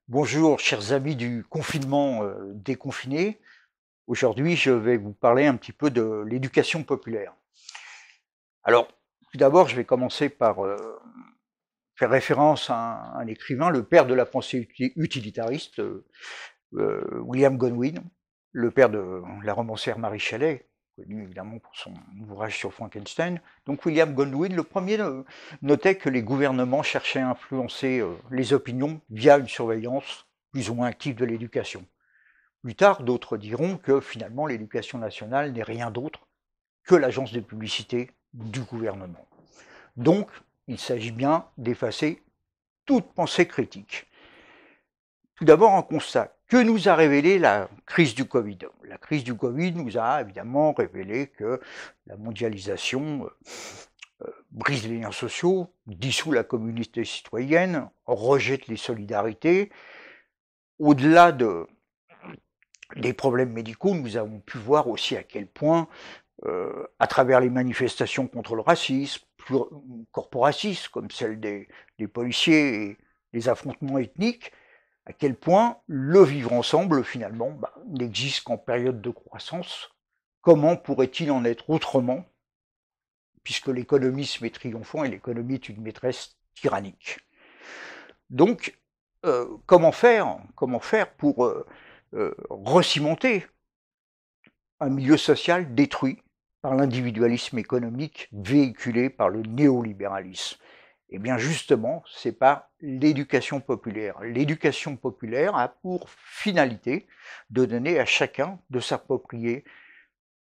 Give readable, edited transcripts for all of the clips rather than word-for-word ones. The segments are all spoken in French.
Bonjour, chers amis du confinement déconfiné. Aujourd'hui, je vais vous parler un petit peu de l'éducation populaire. Alors, tout d'abord, je vais commencer par faire référence à un écrivain, le père de la pensée utilitariste, William Godwin, le père de la romancière Mary Shelley, connu évidemment pour son ouvrage sur Frankenstein. Donc William Godwin, le premier, notait que les gouvernements cherchaient à influencer les opinions via une surveillance plus ou moins active de l'éducation. Plus tard, d'autres diront que finalement l'éducation nationale n'est rien d'autre que l'agence de publicité du gouvernement. Donc, il s'agit bien d'effacer toute pensée critique. Tout d'abord, un constat. Que nous a révélé la crise du Covid? La crise du Covid nous a évidemment révélé que la mondialisation brise les liens sociaux, dissout la communauté citoyenne, rejette les solidarités. Au-delà des problèmes médicaux, nous avons pu voir aussi à quel point, à travers les manifestations contre le racisme, corporatistes, comme celle des policiers et les affrontements ethniques, à quel point le vivre ensemble, finalement, n'existe qu'en période de croissance. Comment pourrait-il en être autrement, puisque l'économisme est triomphant et l'économie est une maîtresse tyrannique. Donc, comment faire pour recimenter un milieu social détruit par l'individualisme économique véhiculé par le néolibéralisme? Eh bien justement, c'est par l'éducation populaire. L'éducation populaire a pour finalité de donner à chacun de s'approprier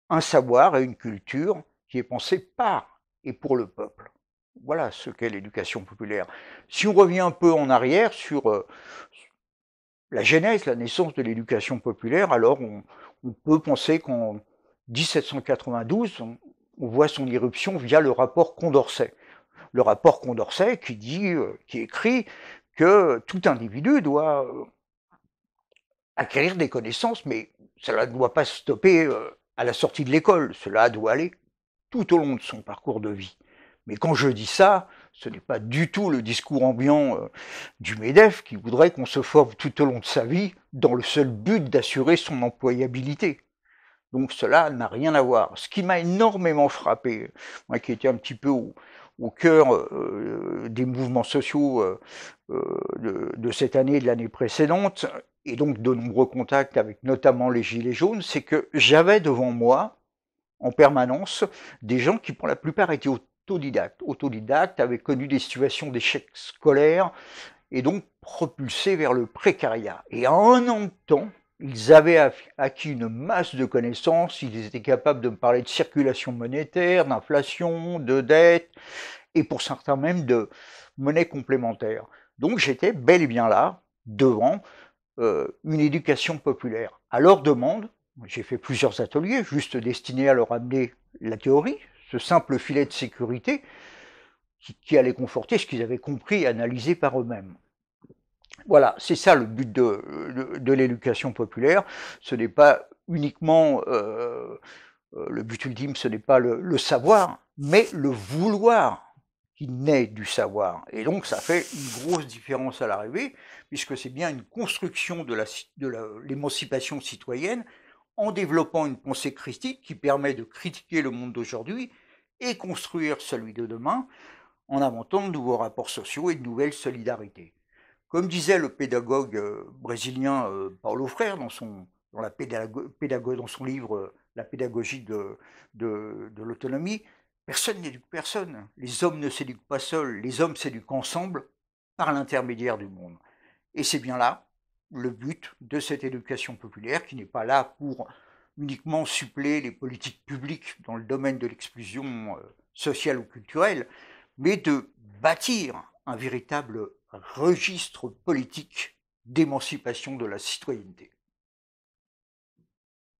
un savoir et une culture qui est pensée par et pour le peuple. Voilà ce qu'est l'éducation populaire. Si on revient un peu en arrière sur la genèse, la naissance de l'éducation populaire, alors on peut penser qu'en 1792, on voit son irruption via le rapport Condorcet. Le rapport Condorcet qui écrit que tout individu doit acquérir des connaissances, mais cela ne doit pas se stopper à la sortie de l'école, cela doit aller tout au long de son parcours de vie. Mais quand je dis ça, ce n'est pas du tout le discours ambiant du MEDEF qui voudrait qu'on se forme tout au long de sa vie dans le seul but d'assurer son employabilité. Donc cela n'a rien à voir. Ce qui m'a énormément frappé, moi qui étais un petit peu au cœur des mouvements sociaux de cette année et de l'année précédente, et donc de nombreux contacts avec notamment les Gilets jaunes, c'est que j'avais devant moi, en permanence, des gens qui pour la plupart étaient autodidactes, avaient connu des situations d'échec scolaire, et donc propulsés vers le précariat. Et en un an de temps, ils avaient acquis une masse de connaissances, ils étaient capables de me parler de circulation monétaire, d'inflation, de dette, et pour certains même de monnaie complémentaire. Donc j'étais bel et bien là, devant une éducation populaire. À leur demande, j'ai fait plusieurs ateliers juste destinés à leur amener la théorie, ce simple filet de sécurité qui allait conforter ce qu'ils avaient compris et analysé par eux-mêmes. Voilà, c'est ça le but de l'éducation populaire. Ce n'est pas uniquement le but ultime, ce n'est pas le savoir, mais le vouloir qui naît du savoir. Et donc ça fait une grosse différence à l'arrivée, puisque c'est bien une construction de l'émancipation citoyenne en développant une pensée critique qui permet de critiquer le monde d'aujourd'hui et construire celui de demain en inventant de nouveaux rapports sociaux et de nouvelles solidarités. Comme disait le pédagogue brésilien Paulo Freire dans son livre La pédagogie de l'autonomie, personne n'éduque personne. Les hommes ne s'éduquent pas seuls, les hommes s'éduquent ensemble par l'intermédiaire du monde. Et c'est bien là le but de cette éducation populaire qui n'est pas là pour uniquement suppléer les politiques publiques dans le domaine de l'exclusion sociale ou culturelle, mais de bâtir un véritable registre politique d'émancipation de la citoyenneté.